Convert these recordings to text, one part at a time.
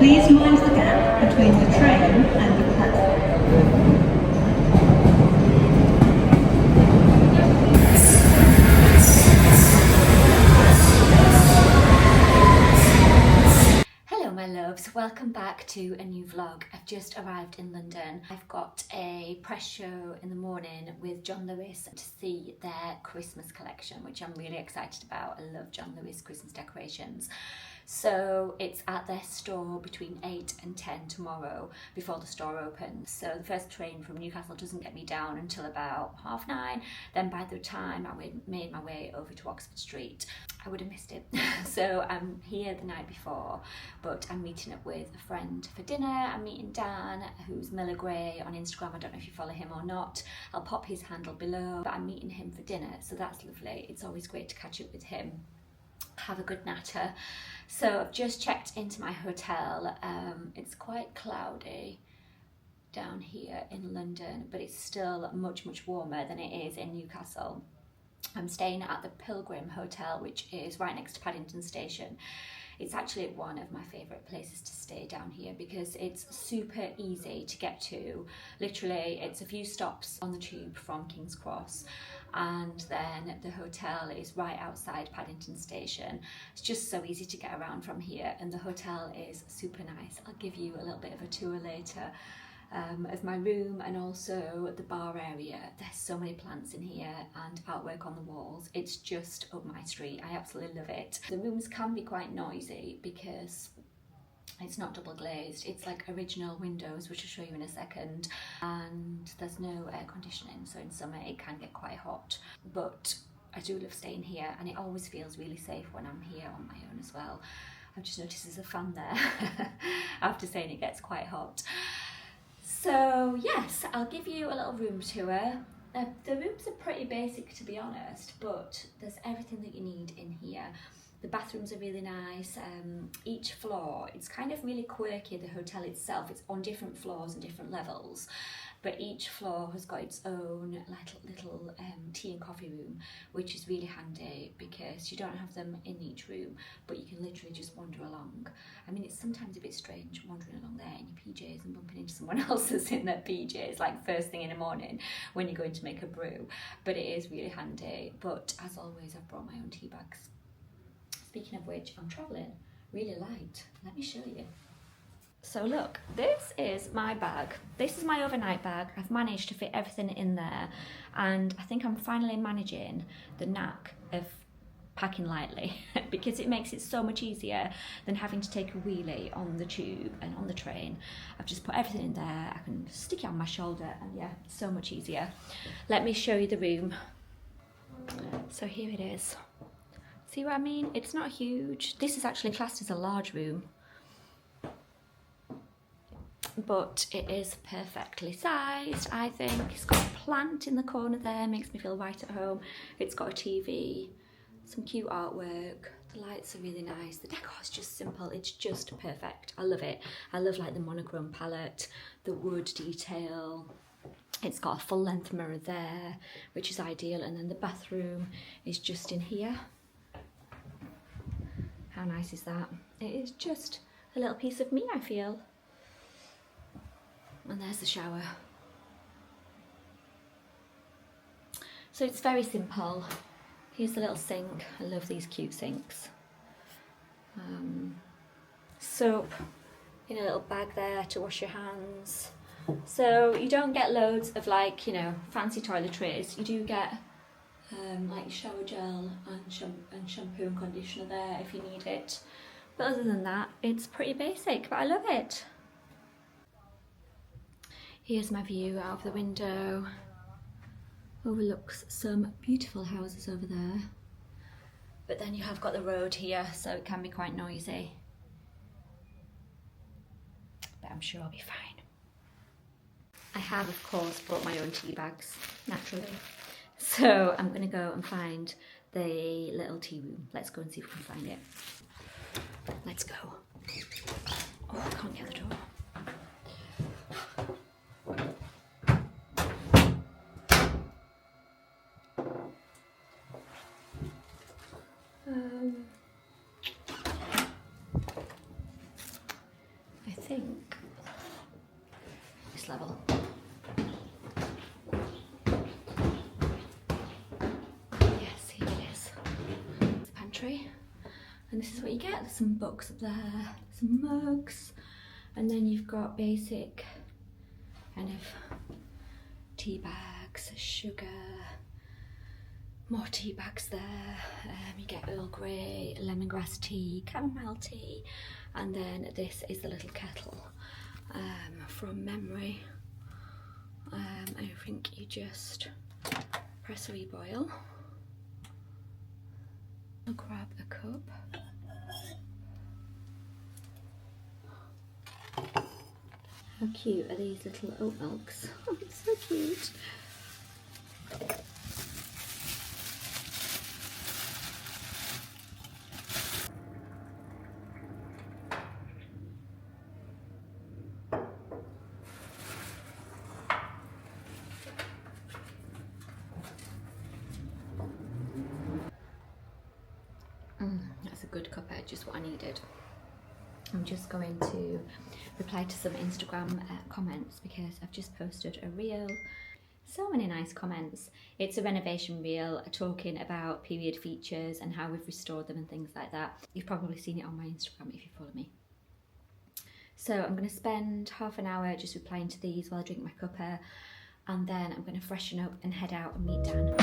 Please mind the gap between the train and the platform. Hello my loves, welcome back to a new vlog. I've just arrived in London. I've got a press show in the morning with John Lewis to see their Christmas collection, which I'm really excited about. I love John Lewis Christmas decorations. So it's at their store between 8 and 10 tomorrow before the store opens. So the first train from Newcastle doesn't get me down until about 9:30. Then by the time I made my way over to Oxford Street, I would have missed it. So I'm here the night before, but I'm meeting up with a friend for dinner. I'm meeting Dan, who's Miller Gray on Instagram. I don't know if you follow him or not. I'll pop his handle below, but I'm meeting him for dinner, so that's lovely. It's always great to catch up with him, have a good natter. So I've just checked into my hotel. It's quite cloudy down here in London, but it's still much warmer than it is in Newcastle. I'm staying at the Pilgrim Hotel, which is right next to Paddington Station. It's actually one of my favourite places to stay down here because it's super easy to get to. Literally, it's a few stops on the tube from King's Cross, and then the hotel is right outside Paddington Station. It's just so easy to get around from here, and the hotel is super nice. I'll give you a little bit of a tour later of my room and also the bar area. There's so many plants in here and artwork on the walls. It's just up my street. I absolutely love it. The rooms can be quite noisy because it's not double glazed. It's like original windows, which I'll show you in a second, and there's no air conditioning, so in summer it can get quite hot, but I do love staying here, and it always feels really safe when I'm here on my own as well. I've just noticed there's a fan there after saying it gets quite hot. So yes, I'll give you a little room tour. The rooms are pretty basic, to be honest, but there's everything that you need in here. The bathrooms are really nice. Each floor, it's kind of really quirky, the hotel itself. It's on different floors and different levels, but each floor has got its own little tea and coffee room, which is really handy because you don't have them in each room, but you can literally just wander along. I mean, it's sometimes a bit strange wandering along there in your PJs and bumping into someone else that's in their PJs, like first thing in the morning when you're going to make a brew, but it is really handy. But as always, I've brought my own tea bags. Speaking of which, I'm travelling really light. Let me show you. So look, this is my bag. This is my overnight bag. I've managed to fit everything in there, and I think I'm finally managing the knack of packing lightly because it makes it so much easier than having to take a wheelie on the tube and on the train. I've just put everything in there. I can stick it on my shoulder, and yeah, so much easier. Let me show you the room. So here it is. See what I mean? It's not huge. This is actually classed as a large room, but it is perfectly sized, I think. It's got a plant in the corner there, makes me feel right at home. It's got a TV, some cute artwork. The lights are really nice. The decor is just simple. It's just perfect. I love it. I love like the monochrome palette, the wood detail. It's got a full length mirror there, which is ideal. And then the bathroom is just in here. How nice is that? It is just a little piece of me, I feel. And there's the shower. So it's very simple. Here's the little sink. I love these cute sinks. Soap in a little bag there to wash your hands. So you don't get loads of, like, you know, fancy toiletries. You do get like shower gel and shampoo and conditioner there if you need it. But other than that, it's pretty basic, but I love it. Here's my view out of the window. Overlooks some beautiful houses over there. But then you have got the road here, so it can be quite noisy. But I'm sure I'll be fine. I have, of course, brought my own tea bags, naturally. So I'm going to go and find the little tea room. Let's go and see if we can find it. Let's go. Oh, I can't get the door. I think, this level. Yes, here it is. It's the pantry. And this is what you get. There's some books up there, some mugs, and then you've got basic kind of tea bags, sugar, more tea bags there. You get Earl Grey, lemongrass tea, chamomile tea, and then this is the little kettle from memory. I think you just press a wee boil. I'll grab a cup. How cute are these little oat milks? Oh, it's so cute. That's a good cuppa, just what I needed. I'm just going to reply to some Instagram comments because I've just posted a reel. So many nice comments. It's a renovation reel talking about period features and how we've restored them and things like that. You've probably seen it on my Instagram if you follow me. So I'm going to spend half an hour just replying to these while I drink my cuppa, and then I'm going to freshen up and head out and meet Dan.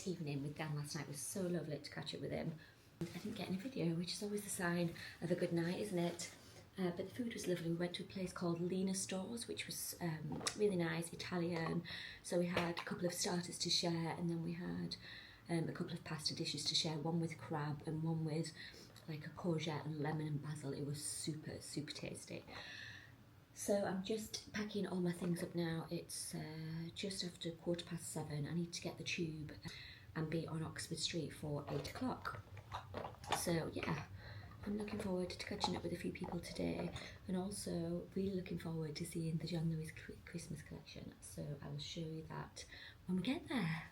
Evening with Dan last night. It was so lovely to catch up with him. I didn't get any video, which is always a sign of a good night, isn't it? But the food was lovely. We went to a place called Lena Stores, which was really nice, Italian. So we had a couple of starters to share, and then we had a couple of pasta dishes to share, one with crab and one with like a courgette and lemon and basil. It was super, super tasty. So I'm just packing all my things up now. It's just after 7:15. I need to get the tube and be on Oxford Street for 8 o'clock. So yeah, I'm looking forward to catching up with a few people today, and also really looking forward to seeing the John Lewis Christmas collection. So I will show you that when we get there.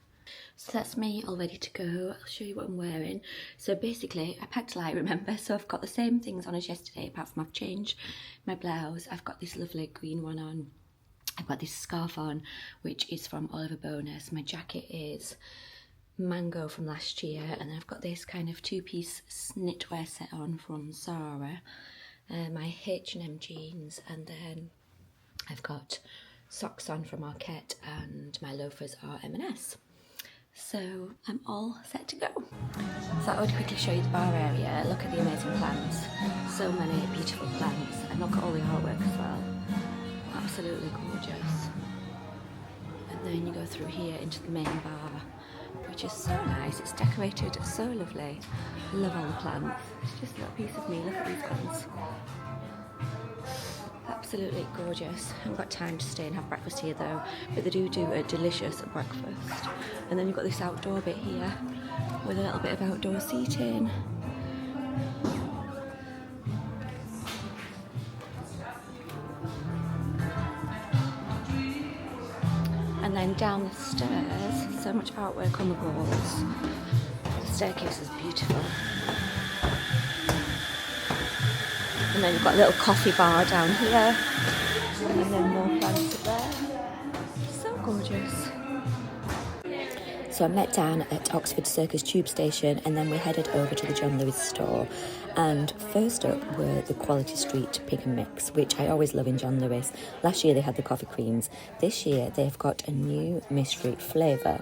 So that's me all ready to go. I'll show you what I'm wearing. So basically I packed light, remember, so I've got the same things on as yesterday, apart from I've changed my blouse. I've got this lovely green one on. I've got this scarf on, which is from Oliver Bonus. My jacket is mango from last year, and then I've got this kind of two-piece knitwear set on from Zara, my H&M jeans, and then I've got socks on from Arquette, and my loafers are M&S. So I'm all set to go. So I would quickly show you the bar area. Look at the amazing plants. So many beautiful plants, and look at all the artwork as well. Absolutely gorgeous. And then you go through here into the main bar, which is so nice. It's decorated so lovely. Love all the plants. It's just a little piece of me. Look at these plants. Absolutely gorgeous. I haven't got time to stay and have breakfast here though, but they do a delicious breakfast. And then you've got this outdoor bit here with a little bit of outdoor seating. And then down the stairs, so much artwork on the walls. The staircase is beautiful. And then you've got a little coffee bar down here, and then more plants up there. So gorgeous. So I met Dan at Oxford Circus Tube Station, and then we headed over to the John Lewis store. And first up were the Quality Street Pick and Mix, which I always love in John Lewis. Last year they had the coffee creams. This year they've got a new mystery flavour.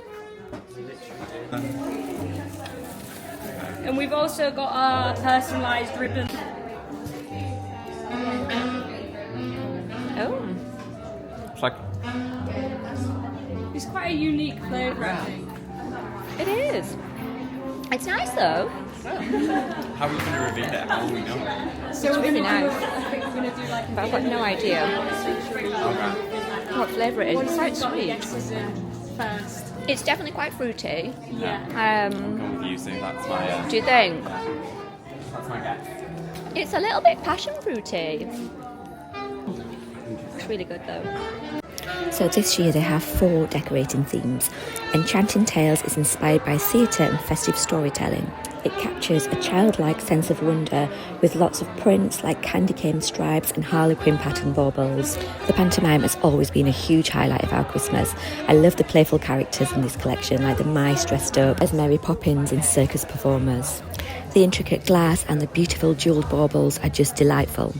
And we've also got our personalised ribbon. Oh. It's like... It's quite a unique flavour, I think. It is. It's nice though. How are we going to reveal it? How will we know? So It's we're really gonna nice. I think we're going to do like But I've got no idea what flavour it is. It's quite got the sweet. X's in first. It's definitely quite fruity. Yeah. I'm with you, so that's my... Do you think? That's my guess. It's a little bit passion fruity. It's really good though. So this year they have 4 decorating themes. Enchanting Tales is inspired by theatre and festive storytelling. It captures a childlike sense of wonder with lots of prints like candy cane stripes and harlequin pattern baubles. The pantomime has always been a huge highlight of our Christmas. I love the playful characters in this collection, like the mice dressed up as Mary Poppins and circus performers. The intricate glass and the beautiful jewelled baubles are just delightful.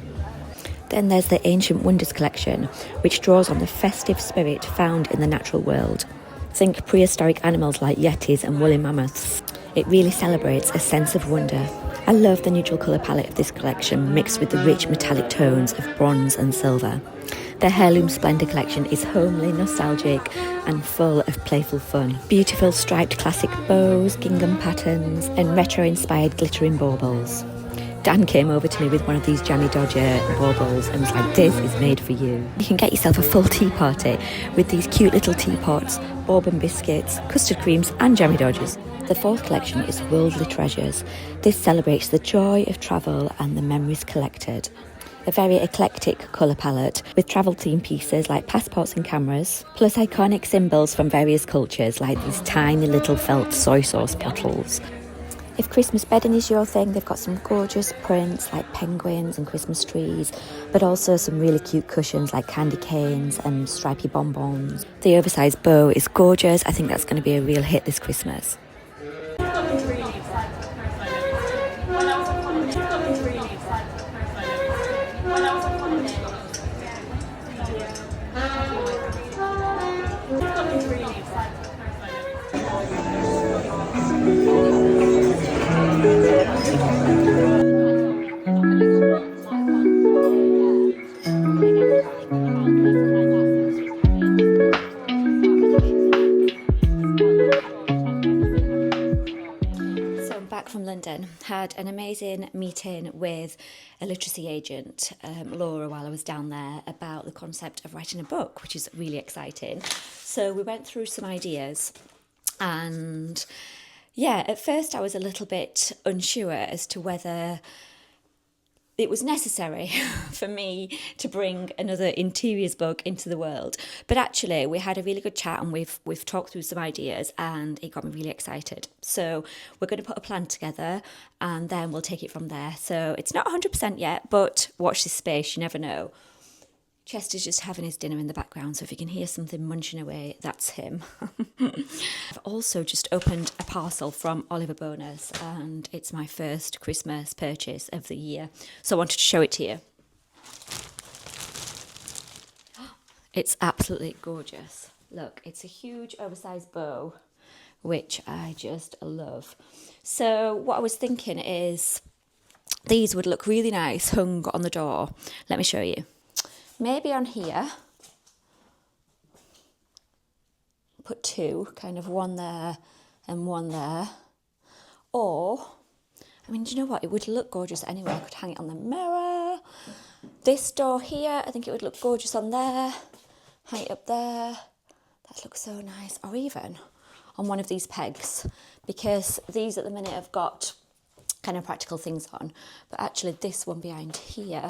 Then there's the Ancient Wonders collection, which draws on the festive spirit found in the natural world. Think prehistoric animals like yetis and woolly mammoths. It really celebrates a sense of wonder. I love the neutral colour palette of this collection, mixed with the rich metallic tones of bronze and silver. The Heirloom Splendour collection is homely, nostalgic and full of playful fun. Beautiful striped classic bows, gingham patterns and retro-inspired glittering baubles. Dan came over to me with one of these Jammy Dodger baubles and was like, this is made for you. You can get yourself a full tea party with these cute little teapots, bourbon biscuits, custard creams and Jammy Dodgers. The 4th collection is Worldly Treasures. This celebrates the joy of travel and the memories collected. A very eclectic colour palette with travel theme pieces like passports and cameras, plus iconic symbols from various cultures like these tiny little felt soy sauce bottles. If Christmas bedding is your thing, they've got some gorgeous prints like penguins and Christmas trees, but also some really cute cushions like candy canes and stripy bonbons. The oversized bow is gorgeous. I think that's going to be a real hit this Christmas. From London, had an amazing meeting with a literacy agent, Laura, while I was down there about the concept of writing a book, which is really exciting. So we went through some ideas and yeah, at first I was a little bit unsure as to whether it was necessary for me to bring another interiors book into the world. But actually, we had a really good chat and we've talked through some ideas and it got me really excited. So we're going to put a plan together and then we'll take it from there. So it's not 100% yet, but watch this space, you never know. Chester's just having his dinner in the background, so if you can hear something munching away, that's him. I've also just opened a parcel from Oliver Bonus, and it's my first Christmas purchase of the year, so I wanted to show it to you. It's absolutely gorgeous. Look, it's a huge oversized bow, which I just love. So what I was thinking is these would look really nice hung on the door. Let me show you. Maybe on here, put 2, kind of one there and one there. Or, I mean, do you know what? It would look gorgeous anywhere. I could hang it on the mirror. This door here, I think it would look gorgeous on there. Hang it up there. That looks so nice. Or even on one of these pegs, because these at the minute have got kind of practical things on. But actually this one behind here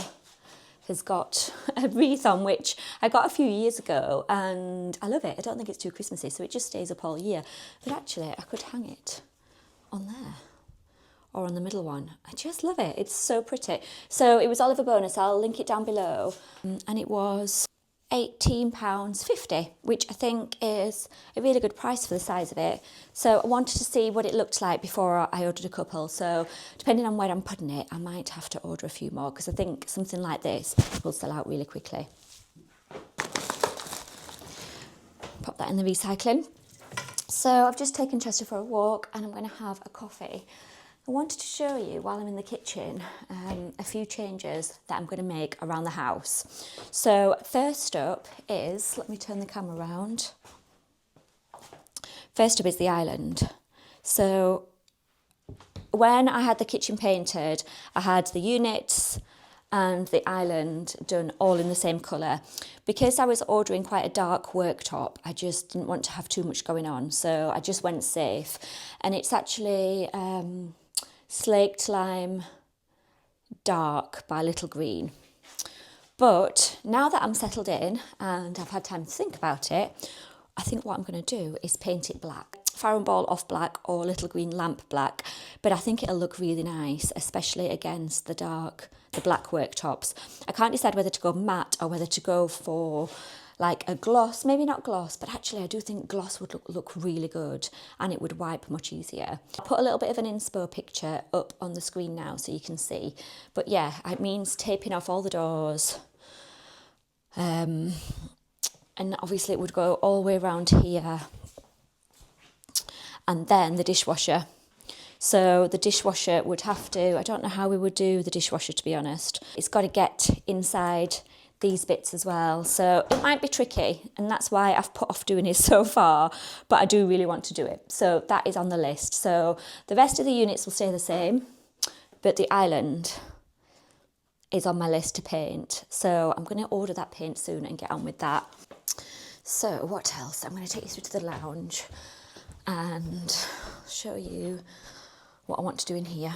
has got a wreath on, which I got a few years ago and I love it. I don't think it's too Christmassy, so it just stays up all year. But actually I could hang it on there or on the middle one. I just love it. It's so pretty. So it was Oliver Bonus. I'll link it down below. And it was £18.50, which I think is a really good price for the size of it. So I wanted to see what it looked like before I ordered a couple. So depending on where I'm putting it, I might have to order a few more because I think something like this will sell out really quickly. Pop that in the recycling. So I've just taken Chester for a walk and I'm going to have a coffee. I wanted to show you while I'm in the kitchen a few changes that I'm going to make around the house. So first up is, let me turn the camera around. First up is the island. So when I had the kitchen painted, I had the units and the island done all in the same colour. Because I was ordering quite a dark worktop, I just didn't want to have too much going on, so I just went safe. And it's actually Slaked Lime Dark by Little Green. But now that I'm settled in and I've had time to think about it, I think what I'm going to do is paint it black. Farrow & Ball off black or little green lamp black, but I think it'll look really nice, especially against the black worktops. I can't decide whether to go matte or whether to go for like a gloss, maybe not gloss, but actually I do think gloss would look really good and it would wipe much easier. I'll put a little bit of an inspo picture up on the screen now so you can see. But yeah, it means taping off all the doors. And obviously it would go all the way around here. And then the dishwasher. So the dishwasher would have to, I don't know how we would do the dishwasher, to be honest. It's got to get inside these bits as well. So it might be tricky, and that's why I've put off doing it so far, but I do really want to do it. So that is on the list. So the rest of the units will stay the same, but the island is on my list to paint. So I'm going to order that paint soon and get on with that. So what else? I'm going to take you through to the lounge and show you what I want to do in here.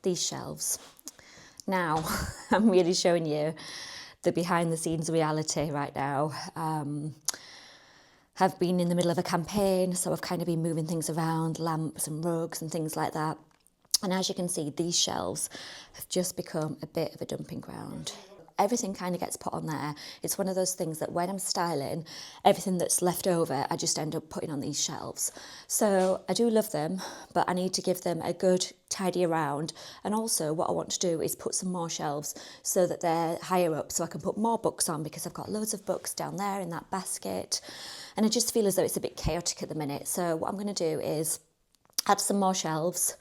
These shelves. Now, I'm really showing you the behind the scenes reality right now. Have been in the middle of a campaign, so I've kind of been moving things around, lamps and rugs and things like that. And as you can see, these shelves have just become a bit of a dumping ground. Everything kind of gets put on there. It's one of those things that when I'm styling, everything that's left over, I just end up putting on these shelves. So I do love them, but I need to give them a good tidy around. And also what I want to do is put some more shelves so that they're higher up so I can put more books on, because I've got loads of books down there in that basket. And I just feel as though it's a bit chaotic at the minute. So what I'm going to do is add some more shelves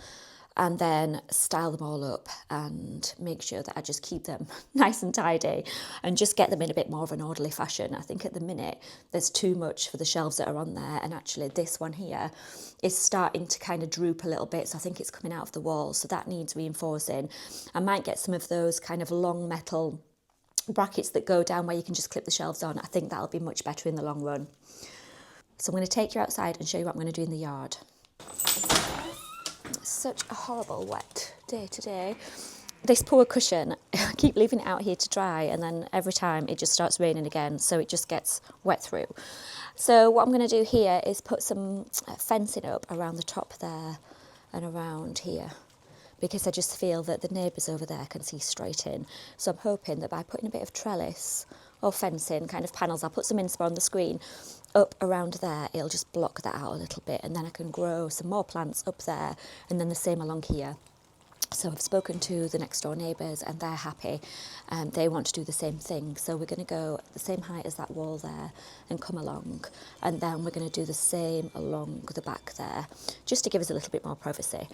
and then style them all up and make sure that I just keep them nice and tidy and just get them in a bit more of an orderly fashion. I think at the minute there's too much for the shelves that are on there, and actually this one here is starting to kind of droop a little bit, so I think it's coming out of the wall, so that needs reinforcing. I might get some of those kind of long metal brackets that go down where you can just clip the shelves on. I think that'll be much better in the long run. So I'm going to take you outside and show you what I'm going to do in the yard. Such a horrible wet day today. This poor cushion, I keep leaving it out here to dry, and then every time it just starts raining again, so it just gets wet through. So what I'm going to do here is put some fencing up around the top there and around here, because I just feel that the neighbours over there can see straight in. So I'm hoping that by putting a bit of trellis or fencing kind of panels, I'll put some inspo on the screen, up around there, it'll just block that out a little bit, and then I can grow some more plants up there, and then the same along here. So I've spoken to the next door neighbours and they're happy, and they want to do the same thing. So we're going to go the same height as that wall there and come along, and then we're going to do the same along the back there, just to give us a little bit more privacy.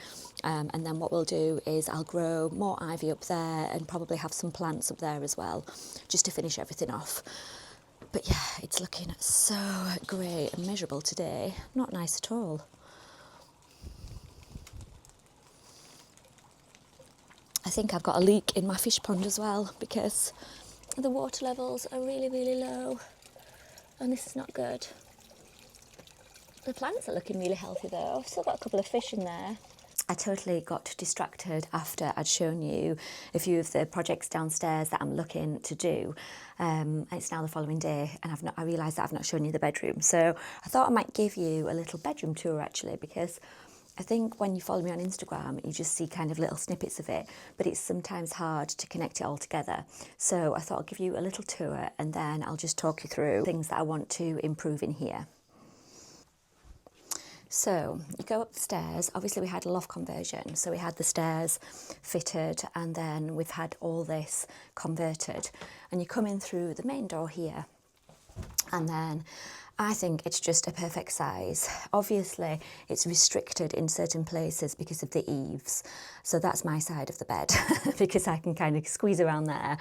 And then what we'll do is I'll grow more ivy up there and probably have some plants up there as well, just to finish everything off. But yeah, it's looking so grey and miserable today. Not nice at all. I think I've got a leak in my fish pond as well, because the water levels are really, really low, and this is not good. The plants are looking really healthy though. I've still got a couple of fish in there. I totally got distracted after I'd shown you a few of the projects downstairs that I'm looking to do. It's now the following day, and I realised that I've not shown you the bedroom. So I thought I might give you a little bedroom tour actually, because I think when you follow me on Instagram, you just see kind of little snippets of it, but it's sometimes hard to connect it all together. So I thought I'd give you a little tour, and then I'll just talk you through things that I want to improve in here. So you go up the stairs. Obviously we had a loft conversion, so we had the stairs fitted, and then we've had all this converted, and you come in through the main door here, and then I think it's just a perfect size. Obviously it's restricted in certain places because of the eaves, so that's my side of the bed because I can kind of squeeze around there.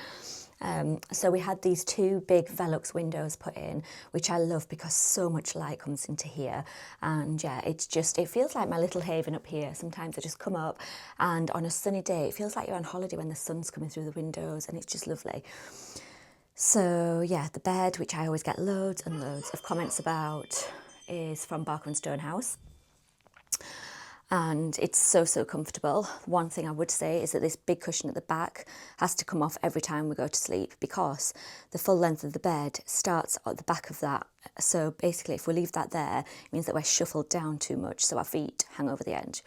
So we had these two big Velux windows put in, which I love because so much light comes into here. And yeah, it feels like my little haven up here. Sometimes I just come up, and on a sunny day, it feels like you're on holiday when the sun's coming through the windows, and it's just lovely. So yeah, the bed, which I always get loads and loads of comments about, is from Barker & Stonehouse. and it's so comfortable. One thing I would say is that this big cushion at the back has to come off every time we go to sleep, because the full length of the bed starts at the back of that. So basically if we leave that there, it means that we're shuffled down too much, so our feet hang over the edge.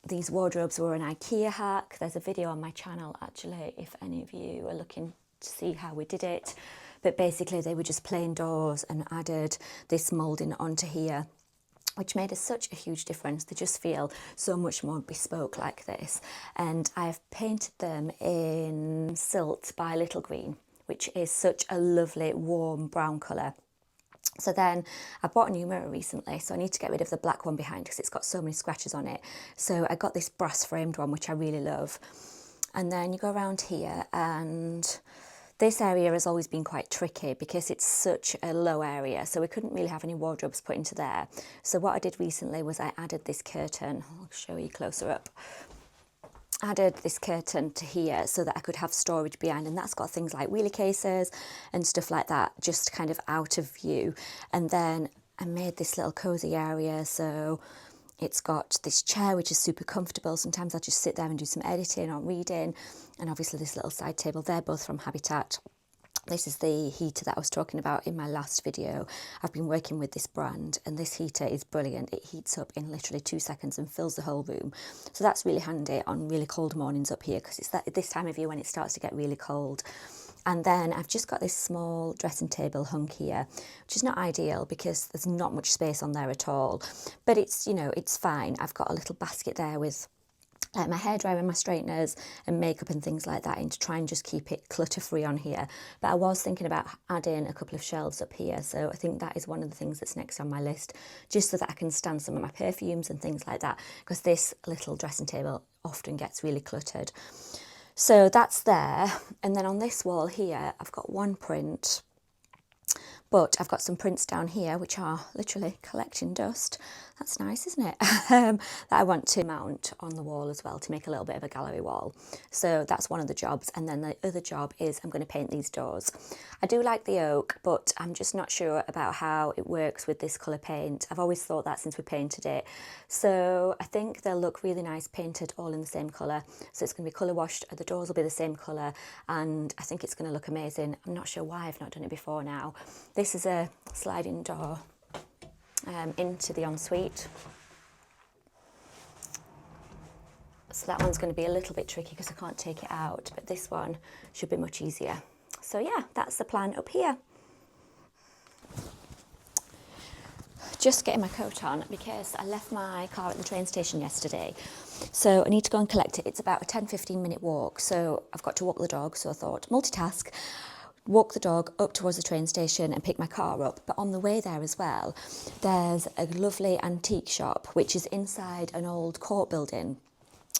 These wardrobes were an IKEA hack. There's a video on my channel actually if any of you are looking to see how we did it. But basically they were just plain doors and added this moulding onto here, which made us such a huge difference. They just feel so much more bespoke like this. And I've painted them in Silt by Little Green, which is such a lovely warm brown colour. So then I bought a new mirror recently, so I need to get rid of the black one behind because it's got so many scratches on it. So I got this brass framed one, which I really love. And then you go around here, and this area has always been quite tricky because it's such a low area, so we couldn't really have any wardrobes put into there. So what I did recently was I added this curtain. I'll show you closer up. Added this curtain to here so that I could have storage behind, and that's got things like wheelie cases and stuff like that just kind of out of view. And then I made this little cozy area, so it's got this chair which is super comfortable. Sometimes I'll just sit there and do some editing or reading, and obviously this little side table. They're both from Habitat. This is the heater that I was talking about in my last video. I've been working with this brand, and this heater is brilliant. It heats up in literally 2 seconds and fills the whole room. So that's really handy on really cold mornings up here, because it's this time of year when it starts to get really cold. And then I've just got this small dressing table hung here, which is not ideal because there's not much space on there at all. But it's, you know, it's fine. I've got a little basket there with my hairdryer and my straighteners and makeup and things like that in to try and just keep it clutter free on here. But I was thinking about adding a couple of shelves up here, so I think that is one of the things that's next on my list, just so that I can stand some of my perfumes and things like that, because this little dressing table often gets really cluttered. So that's there. And then on this wall here I've got one print, but I've got some prints down here which are literally collecting dust. That's nice, isn't it? That I want to mount on the wall as well to make a little bit of a gallery wall. So that's one of the jobs. And then the other job is I'm going to paint these doors. I do like the oak, but I'm just not sure about how it works with this colour paint. I've always thought that since we painted it. So I think they'll look really nice painted all in the same colour. So it's going to be colour washed, the doors will be the same colour, and I think it's going to look amazing. I'm not sure why I've not done it before now. This is a sliding door into the ensuite. So that one's going to be a little bit tricky because I can't take it out, but this one should be much easier. So yeah, that's the plan up here. Just getting my coat on because I left my car at the train station yesterday. So I need to go and collect it. It's about a 10-15 minute walk. So I've got to walk the dog. So I thought multitask, walk the dog up towards the train station and pick my car up. But on the way there as well, there's a lovely antique shop which is inside an old court building.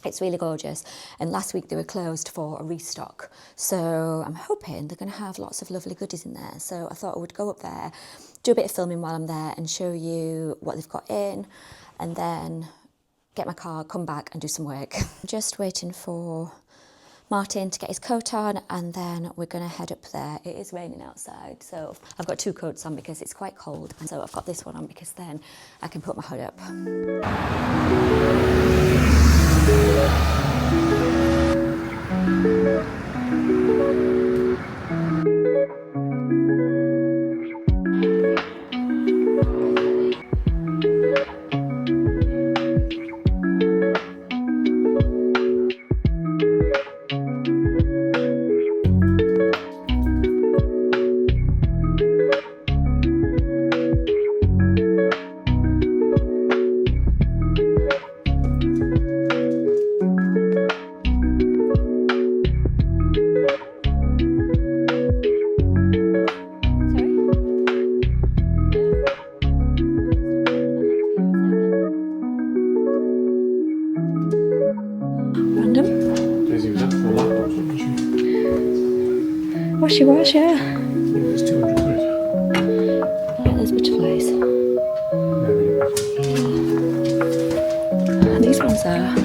It's really gorgeous, and last week they were closed for a restock, so I'm hoping they're going to have lots of lovely goodies in there. So I thought I would go up there, do a bit of filming while I'm there and show you what they've got in, and then get my car, come back and do some work. I'm just waiting for Martin to get his coat on, and then we're going to head up there. It is raining outside, so I've got 2 coats on because it's quite cold, and so I've got this one on because then I can put my hood up. Wash, yeah. It's 200 quid. Yeah, there's butterflies. And these ones are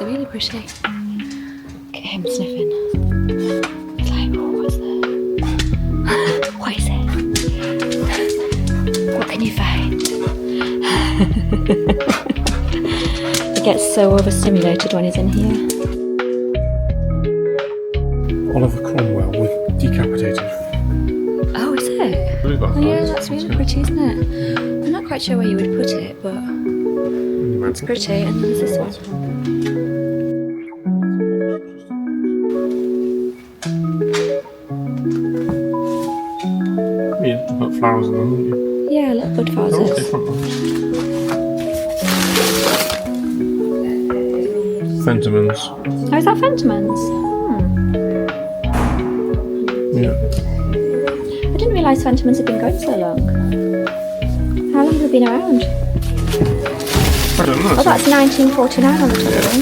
really pretty. Look at him sniffing. It's like, oh, what's that? What is it? What can you find? just gets so overstimulated when he's in here. Oliver Cromwell with decapitated. Oh, is it? Really Oh yeah, that's really pretty, isn't it? I'm not quite sure where you would put it, but it's pretty. And then there's this one. You have to put flowers in them, wouldn't you? Yeah, little bud They're all vases. different ones. Fentimans. Oh, is that Fentimans? Yeah. I didn't realise Fentimans had been going so long. How long have they been around? I don't know. Oh, that's 1949 on the top of them.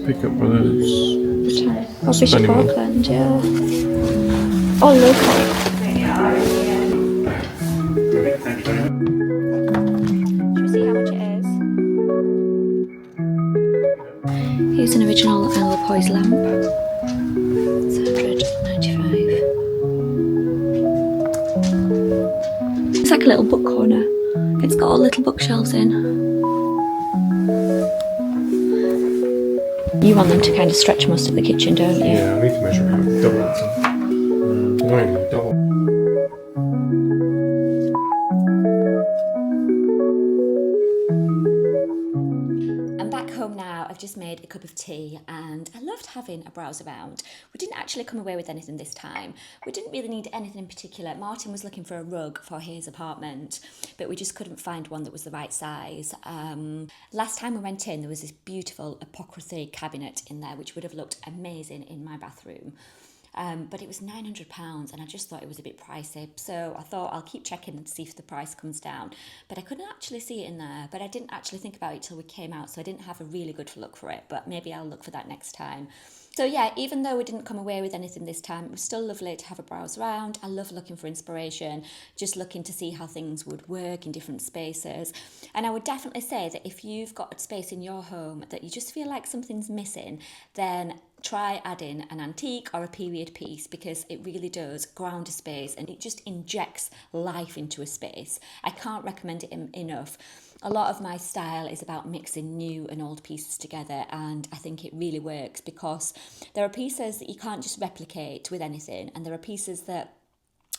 Pick up Brothers. Oh, Bishop Anyone. Auckland, yeah. Oh, local. Should we see how much it is? Here's an original Isle of Poise lamp. It's £195. It's like a little book corner. It's got all little bookshelves in. You want them to kind of stretch most of the kitchen, don't you? Yeah, I need to measure it out. Double it. Annoyingly, double. I'm back home now. I've just made a cup of tea and I loved having a browse around. We didn't actually come away with anything this time. We didn't really need anything in particular. Martin was looking for a rug for his apartment, but we just couldn't find one that was the right size. Last time we went in, there was this beautiful apocryphy cabinet in there, which would have looked amazing in my bathroom. But it was £900 and I just thought it was a bit pricey. So I thought I'll keep checking and see if the price comes down. But I couldn't actually see it in there. But I didn't actually think about it till we came out. So I didn't have a really good look for it. But maybe I'll look for that next time. So yeah, even though we didn't come away with anything this time, it was still lovely to have a browse around. I love looking for inspiration, just looking to see how things would work in different spaces. And I would definitely say that if you've got a space in your home that you just feel like something's missing, then try adding an antique or a period piece, because it really does ground a space and it just injects life into a space. I can't recommend it enough. A lot of my style is about mixing new and old pieces together, and I think it really works because there are pieces that you can't just replicate with anything, and there are pieces that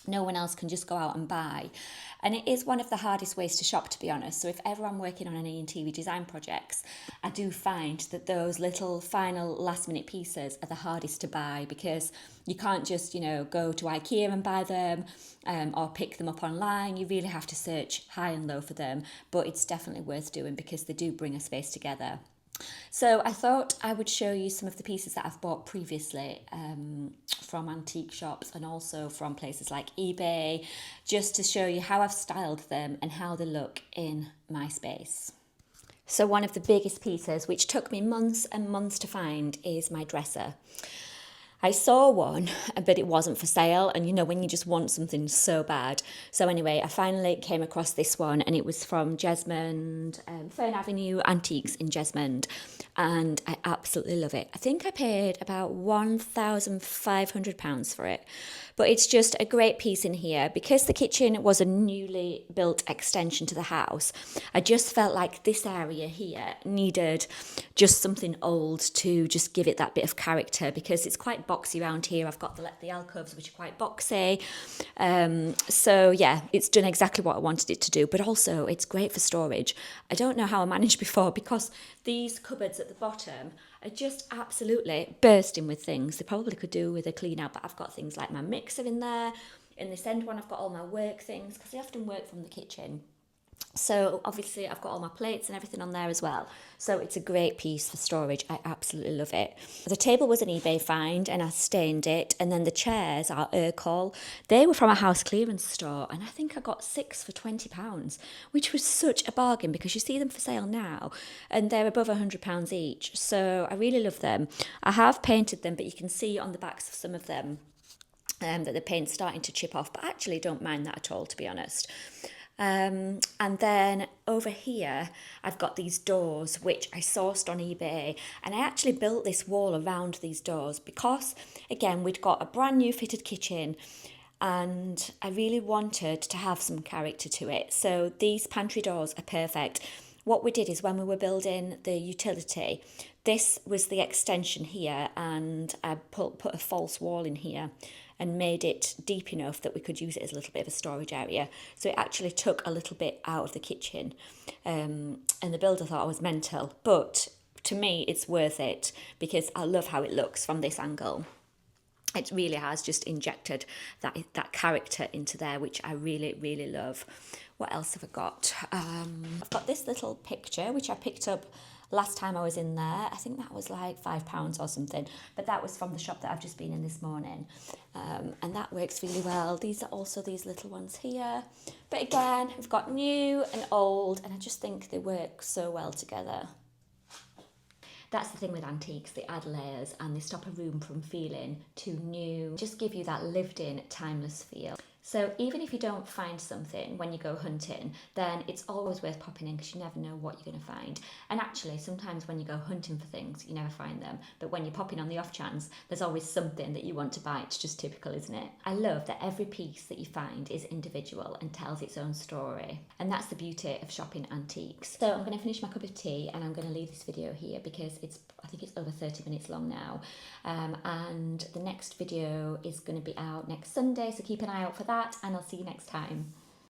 no one else can just go out and buy. And it is one of the hardest ways to shop, to be honest. So if ever I'm working on any interior design projects, I do find that those little final last minute pieces are the hardest to buy, because you can't just, go to IKEA and buy them or pick them up online. You really have to search high and low for them, but it's definitely worth doing because they do bring a space together. So I thought I would show you some of the pieces that I've bought previously from antique shops and also from places like eBay, just to show you how I've styled them and how they look in my space. So one of the biggest pieces, which took me months and months to find, is my dresser. I saw one, but it wasn't for sale. And when you just want something so bad. So anyway, I finally came across this one, and it was from Jesmond, Fern Avenue Antiques in Jesmond. And I absolutely love it. I think I paid about £1,500 for it. But it's just a great piece in here. Because the kitchen was a newly built extension to the house, I just felt like this area here needed just something old to just give it that bit of character, because it's quite boxy around here. I've got the alcoves, which are quite boxy. So yeah, it's done exactly what I wanted it to do, but also it's great for storage. I don't know how I managed before, because these cupboards at the bottom are just absolutely bursting with things. They probably could do with a clean out, but I've got things like my mixer in there. In this end one, I've got all my work things, because I often work from the kitchen. So obviously I've got all my plates and everything on there as well. So it's a great piece for storage. I absolutely love it. The table was an eBay find and I stained it. And then the chairs are Urkel. They were from a house clearance store, and I think I got 6 for £20, which was such a bargain, because you see them for sale now and they're above £100 each. So I really love them. I have painted them, but you can see on the backs of some of them that the paint's starting to chip off, but I actually don't mind that at all, to be honest. And then over here, I've got these doors, which I sourced on eBay, and I actually built this wall around these doors because, again, we'd got a brand new fitted kitchen, and I really wanted to have some character to it. So these pantry doors are perfect. What we did is when we were building the utility, this was the extension here, and I put a false wall in here and made it deep enough that we could use it as a little bit of a storage area. So it actually took a little bit out of the kitchen, and the builder thought I was mental, but to me it's worth it because I love how it looks from this angle. It really has just injected that character into there, which I really, really love. What else have I got? I've got this little picture, which I picked up last time I was in there. I think that was like £5 or something, but that was from the shop that I've just been in this morning. And that works really well. These are also these little ones here. But again, we've got new and old, and I just think they work so well together. That's the thing with antiques, they add layers and they stop a room from feeling too new, just give you that lived in, timeless feel. So even if you don't find something when you go hunting, then it's always worth popping in because you never know what you're going to find. And actually, sometimes when you go hunting for things, you never find them. But when you're popping on the off chance, there's always something that you want to buy. It's just typical, isn't it? I love that every piece that you find is individual and tells its own story. And that's the beauty of shopping antiques. So I'm going to finish my cup of tea and I'm going to leave this video here because I think it's over 30 minutes long now. And the next video is going to be out next Sunday, so keep an eye out for that, and I'll see you next time.